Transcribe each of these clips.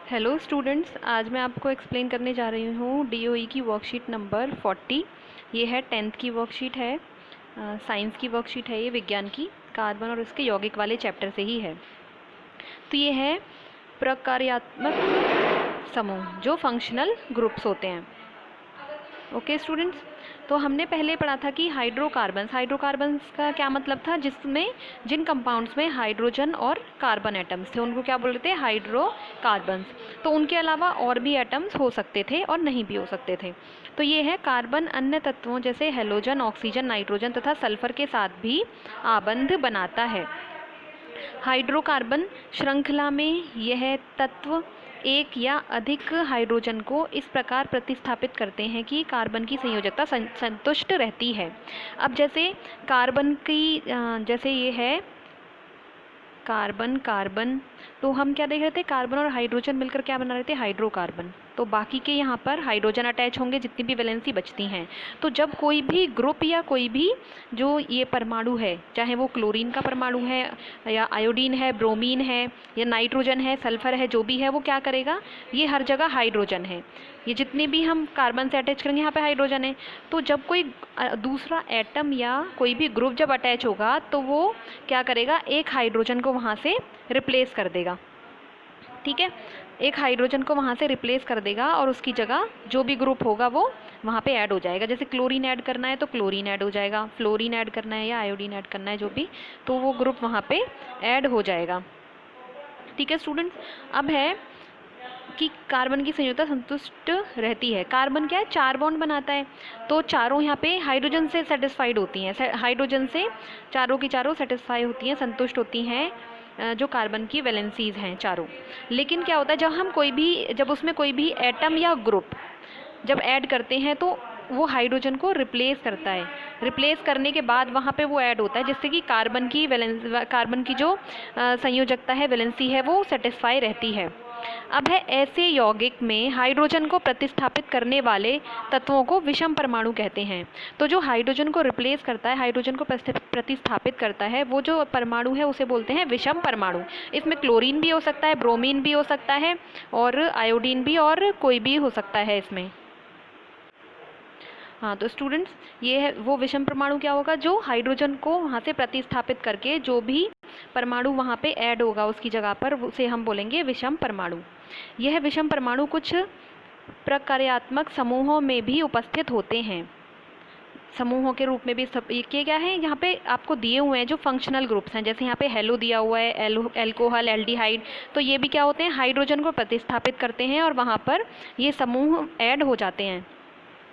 Hello students, आज मैं आपको एक्सप्लेन करने जा रही हूँ डीओई की वर्कशीट नंबर 40। ये है 10th की वर्कशीट है, साइंस की वर्कशीट है, ये विज्ञान की कार्बन और इसके यौगिक वाले चैप्टर से ही है। तो ये है प्रकार्यात्मक समूह, जो फंक्शनल ग्रुप्स होते हैं। ओके स्टूडेंट्स, तो हमने पहले पढ़ा था कि हाइड्रोकार्बन्स का क्या मतलब था, जिसमें जिन कंपाउंड्स में हाइड्रोजन और कार्बन एटम्स थे उनको क्या बोलते थे, हाइड्रोकार्बन्स। तो उनके अलावा और भी एटम्स हो सकते थे और नहीं भी हो सकते थे। तो ये है कार्बन अन्य तत्वों जैसे हेलोजन, ऑक्सीजन, नाइट्रोजन तथा सल्फर के साथ भी आबंध बनाता है। हाइड्रोकार्बन श्रृंखला में यह तत्व एक या अधिक हाइड्रोजन को इस प्रकार प्रतिस्थापित करते हैं कि कार्बन की संयोजकता संतुष्ट रहती है। अब जैसे कार्बन की जैसे ये है कार्बन, तो हम क्या देख रहे थे, कार्बन और हाइड्रोजन मिलकर क्या बना रहे थे, हाइड्रोकार्बन। तो बाकी के यहाँ पर हाइड्रोजन अटैच होंगे, जितनी भी वैलेंसी बचती हैं। तो जब कोई भी ग्रुप या कोई भी जो ये परमाणु है, चाहे वो क्लोरीन का परमाणु है या आयोडीन है, ब्रोमीन है या नाइट्रोजन है, सल्फर है, जो भी है वो क्या करेगा, ये हर जगह हाइड्रोजन है। ये जितने भी हम कार्बन से अटैच करेंगे यहाँ पे हाइड्रोजन है। तो जब कोई दूसरा एटम या कोई भी ग्रुप जब अटैच होगा तो वो क्या करेगा, एक हाइड्रोजन को वहाँ से रिप्लेस कर देगा। ठीक है, एक हाइड्रोजन को वहाँ से रिप्लेस कर देगा और उसकी जगह जो भी ग्रुप होगा वो वहाँ पे ऐड हो जाएगा। जैसे क्लोरीन ऐड करना है तो क्लोरीन ऐड हो जाएगा, फ्लोरीन ऐड करना है या आयोडीन ऐड करना है, जो भी, तो वो ग्रुप वहाँ पे ऐड हो जाएगा। ठीक है स्टूडेंट्स, अब है कि कार्बन की संयोजकता संतुष्ट रहती है। कार्बन क्या है, 4 बॉन्ड बनाता है, तो चारों यहाँ पे हाइड्रोजन से सेटिस्फाइड होती हैं, हाइड्रोजन से चारों की चारों सेटिस्फाई होती हैं, संतुष्ट होती हैं, जो कार्बन की वैलेंसीज हैं चारों। लेकिन क्या होता है, जब उसमें कोई भी एटम या ग्रुप जब ऐड करते हैं तो वो हाइड्रोजन को रिप्लेस करता है। रिप्लेस करने के बाद वहाँ पे वो ऐड होता है, जिससे कि कार्बन की जो संयोजकता है, वैलेंसी है, वो सेटिस्फाई रहती है। अब है ऐसे यौगिक में हाइड्रोजन को प्रतिस्थापित करने वाले तत्वों को विषम परमाणु कहते हैं। तो जो हाइड्रोजन को रिप्लेस करता है, हाइड्रोजन को प्रतिस्थापित करता है, वो जो परमाणु है उसे बोलते हैं विषम परमाणु। इसमें क्लोरीन भी हो सकता है, ब्रोमीन भी हो सकता है और आयोडीन भी, और कोई भी हो सकता है इसमें। हाँ, तो स्टूडेंट्स, ये है वो विषम परमाणु क्या होगा, जो हाइड्रोजन को वहाँ से प्रतिस्थापित करके जो भी परमाणु वहाँ पे ऐड होगा उसकी जगह पर, उसे हम बोलेंगे विषम परमाणु। यह विषम परमाणु कुछ प्रकार्यात्मक समूहों में भी उपस्थित होते हैं। समूहों के रूप में भी सब ये क्या है, यहाँ पे आपको दिए हुए हैं जो फंक्शनल ग्रुप्स हैं। जैसे यहाँ पे हेलो दिया हुआ है, एल्कोहल, एल्डिहाइड, तो ये भी क्या होते हैं, हाइड्रोजन को प्रतिस्थापित करते हैं और वहाँ पर ये समूह ऐड हो जाते हैं,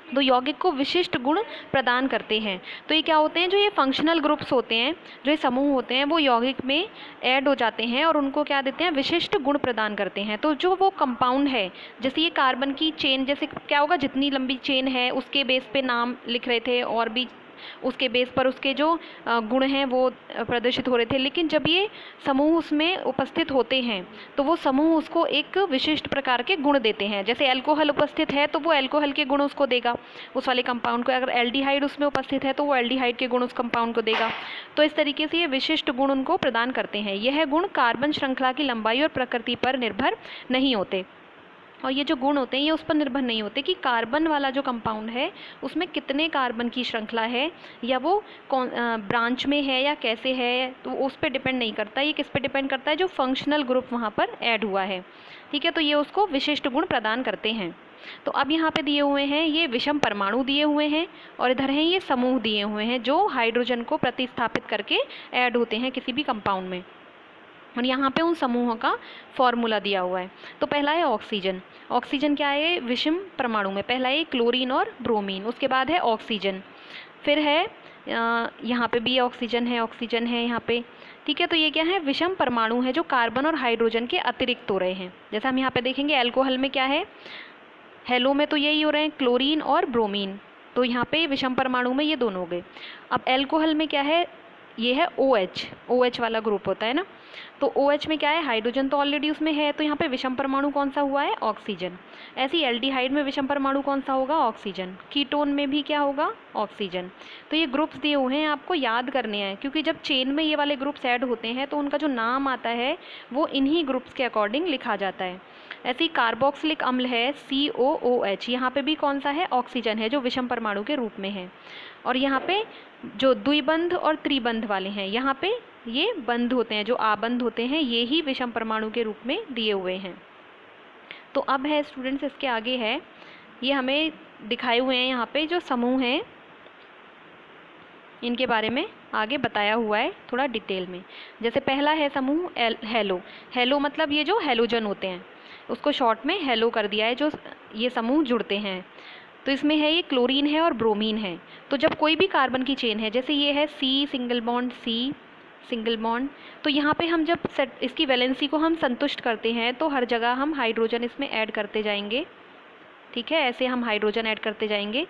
तो यौगिक को विशिष्ट गुण प्रदान करते हैं। तो ये क्या होते हैं, जो ये फंक्शनल ग्रुप्स होते हैं, जो ये समूह होते हैं, वो यौगिक में ऐड हो जाते हैं और उनको क्या देते हैं, विशिष्ट गुण प्रदान करते हैं। तो जो वो कंपाउंड है, जैसे ये कार्बन की चेन, जैसे क्या होगा, जितनी लंबी चेन है उसके बेस पे नाम लिख रहे थे और भी उसके बेस पर उसके जो गुण हैं वो प्रदर्शित हो रहे थे। लेकिन जब ये समूह उसमें उपस्थित होते हैं तो वो समूह उसको एक विशिष्ट प्रकार के गुण देते हैं। जैसे एल्कोहल उपस्थित है तो वो एल्कोहल के गुण उसको देगा, उस वाले कंपाउंड को। अगर एल्डिहाइड उसमें उपस्थित है तो वो एल्डिहाइड के गुण उस कंपाउंड को देगा। तो इस तरीके से ये विशिष्ट गुण उनको प्रदान करते हैं। यह गुण कार्बन श्रृंखला की लंबाई और प्रकृति पर निर्भर नहीं होते। और ये जो गुण होते हैं ये उस पर निर्भर नहीं होते कि कार्बन वाला जो कंपाउंड है उसमें कितने कार्बन की श्रृंखला है या वो कौन ब्रांच में है या कैसे है, तो उस पर डिपेंड नहीं करता। ये किस पे डिपेंड करता है, जो फंक्शनल ग्रुप वहाँ पर ऐड हुआ है। ठीक है, तो ये उसको विशिष्ट गुण प्रदान करते हैं। तो अब यहाँ पे दिए हुए हैं ये विषम परमाणु दिए हुए हैं और इधर हैं ये समूह दिए हुए हैं जो हाइड्रोजन को प्रतिस्थापित करके ऐड होते हैं किसी भी कंपाउंड में। और यहाँ पे उन समूहों का फॉर्मूला दिया हुआ है। तो पहला है ऑक्सीजन। ऑक्सीजन क्या है, विषम परमाणु में पहला है क्लोरीन और ब्रोमीन, उसके बाद है ऑक्सीजन, फिर है यहाँ पे भी ऑक्सीजन है यहाँ पे। ठीक है, तो ये क्या है, विषम परमाणु है जो कार्बन और हाइड्रोजन के अतिरिक्त हो रहे हैं। जैसा हम यहाँ पे देखेंगे एल्कोहल में क्या है, हेलो में तो यही हो रहे हैं क्लोरीन और ब्रोमीन, तो यहाँ पे विषम परमाणु में ये दोनों हो गए। अब एल्कोहल में क्या है, ये है OH वाला ग्रुप होता है ना, तो OH में क्या है, हाइड्रोजन तो ऑलरेडी उसमें है, तो यहाँ पे विषम परमाणु कौन सा हुआ है, ऑक्सीजन। ऐसे ही एल्डिहाइड में विषम परमाणु कौन सा होगा, ऑक्सीजन। कीटोन में भी क्या होगा, ऑक्सीजन। तो ये ग्रुप्स दिए हुए हैं, आपको याद करने हैं, क्योंकि जब चेन में ये वाले ग्रुप्स ऐड होते हैं तो उनका जो नाम आता है वो इन्हीं ग्रुप्स के अकॉर्डिंग लिखा जाता है। ऐसे ही कार्बोक्सिलिक अम्ल है COOH, यहाँ पे भी कौन सा है, ऑक्सीजन है, जो विषम परमाणु के रूप में है। और यहाँ पे जो द्विबंध और त्रिबंध वाले हैं, यहाँ पे ये बंध होते हैं, जो आबंध होते हैं, ये ही विषम परमाणु के रूप में दिए हुए हैं। तो अब है स्टूडेंट्स, इसके आगे है, ये हमें दिखाए हुए हैं यहाँ पे जो समूह हैं, इनके बारे में आगे बताया हुआ है थोड़ा डिटेल में। जैसे पहला है समूह हेलो। हेलो मतलब ये जो हेलोजन होते हैं उसको शॉर्ट में हेलो कर दिया है, जो ये समूह जुड़ते हैं। तो इसमें है ये क्लोरीन है और ब्रोमीन है। तो जब कोई भी कार्बन की चेन है, जैसे ये है C single bond C single bond, तो यहाँ पे हम जब इसकी वैलेंसी को हम संतुष्ट करते हैं तो हर जगह हम हाइड्रोजन इसमें ऐड करते जाएंगे। ठीक है, ऐसे हम हाइड्रोजन ऐड करते जाएंगे।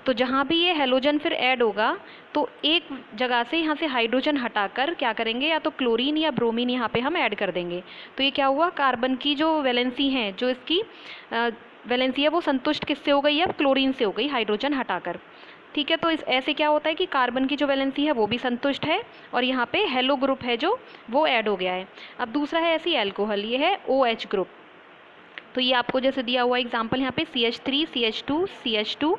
तो जहाँ भी ये हेलोजन फिर ऐड होगा तो एक जगह से यहाँ से हाइड्रोजन हटाकर क्या करेंगे, या तो क्लोरीन या ब्रोमीन यहाँ पे हम ऐड कर देंगे। तो ये क्या हुआ, कार्बन की जो वैलेंसी है, जो इसकी वैलेंसी है, वो संतुष्ट किससे हो गई, अब क्लोरीन से हो गई, हाइड्रोजन हटाकर। ठीक है, तो इस ऐसे क्या होता है कि कार्बन की जो वैलेंसी है वो भी संतुष्ट है और यहाँ पे हेलो ग्रुप है जो वो ऐड हो गया है। अब दूसरा है ऐसी एल्कोहल, ये है OH ग्रुप। तो ये आपको जैसे दिया हुआ एग्जाम्पल यहाँ पे CH3 CH2 CH2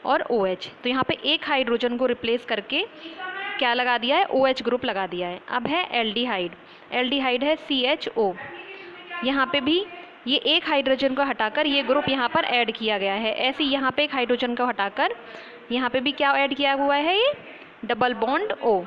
और OH। तो यहाँ पे एक हाइड्रोजन को रिप्लेस करके क्या लगा दिया है, OH ग्रुप लगा दिया है। अब है एल्डिहाइड। एल्डिहाइड है CHO। यहाँ पे भी ये एक हाइड्रोजन को हटाकर ये ग्रुप यहाँ पर ऐड किया गया है। ऐसे यहाँ पे एक हाइड्रोजन को हटाकर यहाँ पे भी क्या ऐड किया हुआ है, ये double bond O,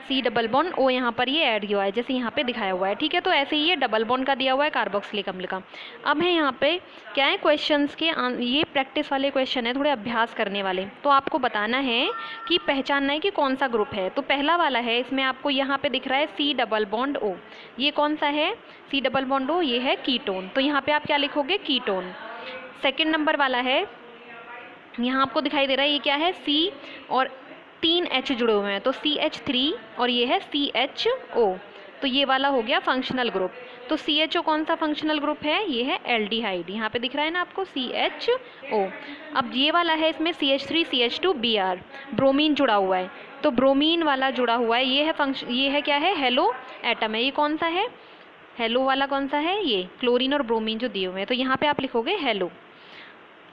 C double bond O यहाँ पर ये ऐड किया हुआ है, जैसे यहाँ पे दिखाया हुआ है। ठीक है, तो ऐसे ही ये डबल बॉन्ड का दिया हुआ है कार्बोक्सिलिक अम्ल का। अब है यहाँ पे क्या है, क्वेश्चंस के ये प्रैक्टिस वाले क्वेश्चन है, थोड़े अभ्यास करने वाले। तो आपको बताना है कि पहचानना है कि कौन सा ग्रुप है। तो पहला वाला है, इसमें आपको यहाँ पे दिख रहा है C डबल बॉन्ड O। ये कौन सा है, C डबल बॉन्ड O, ये है कीटोन। तो यहाँ पे आप क्या लिखोगे, कीटोन। सेकेंड नंबर वाला है, यहाँ आपको दिखाई दे रहा है, ये क्या है, C और 3 H जुड़े हुए हैं, तो CH3 और ये है CHO। तो ये वाला हो गया फंक्शनल ग्रुप। तो CHO कौन सा फंक्शनल ग्रुप है, ये है एल्डिहाइड, यहाँ पे दिख रहा है ना आपको CHO। अब ये वाला है, इसमें CH3 CH2 Br, ब्रोमीन जुड़ा हुआ है। तो ब्रोमीन वाला जुड़ा हुआ है, ये है ये है क्या है, हेलो एटम है। ये कौन सा है, हेलो वाला कौन सा है, ये क्लोरीन और ब्रोमीन जो दिए हुए हैं। तो यहाँ पे आप लिखोगे हेलो।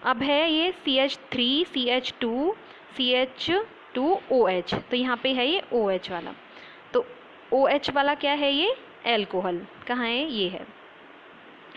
अब है ये CH3 CH2 CH2OH। तो यहाँ पे है ये OH वाला। तो OH वाला क्या है, ये एल्कोहल। कहाँ है, ये है,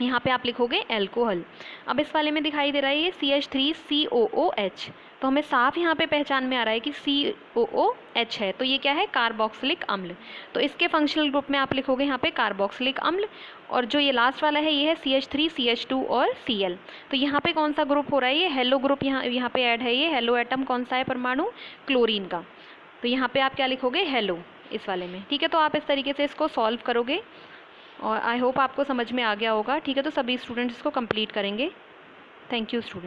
यहाँ पे आप लिखोगे एल्कोहल। अब इस वाले में दिखाई दे रहा है ये CH3COOH। तो हमें साफ यहाँ पे पहचान में आ रहा है कि COOH है। तो ये क्या है, कार्बोक्सिलिक अम्ल। तो इसके फंक्शनल ग्रुप में आप लिखोगे यहाँ पे कार्बोक्सिलिक अम्ल। और जो ये लास्ट वाला है, ये है CH3 CH2 और Cl। तो यहाँ पे कौन सा ग्रुप हो रहा है, ये हेलो ग्रुप यहाँ पे ऐड है। ये हेलो एटम कौन सा है, परमाणु क्लोरीन का। तो यहाँ पे आप क्या लिखोगे, हेलो इस वाले में। ठीक है, तो आप इस तरीके से इसको सॉल्व करोगे और आई होप आपको समझ में आ गया होगा। ठीक है, तो सभी स्टूडेंट्स इसको कंप्लीट करेंगे। Thank you student.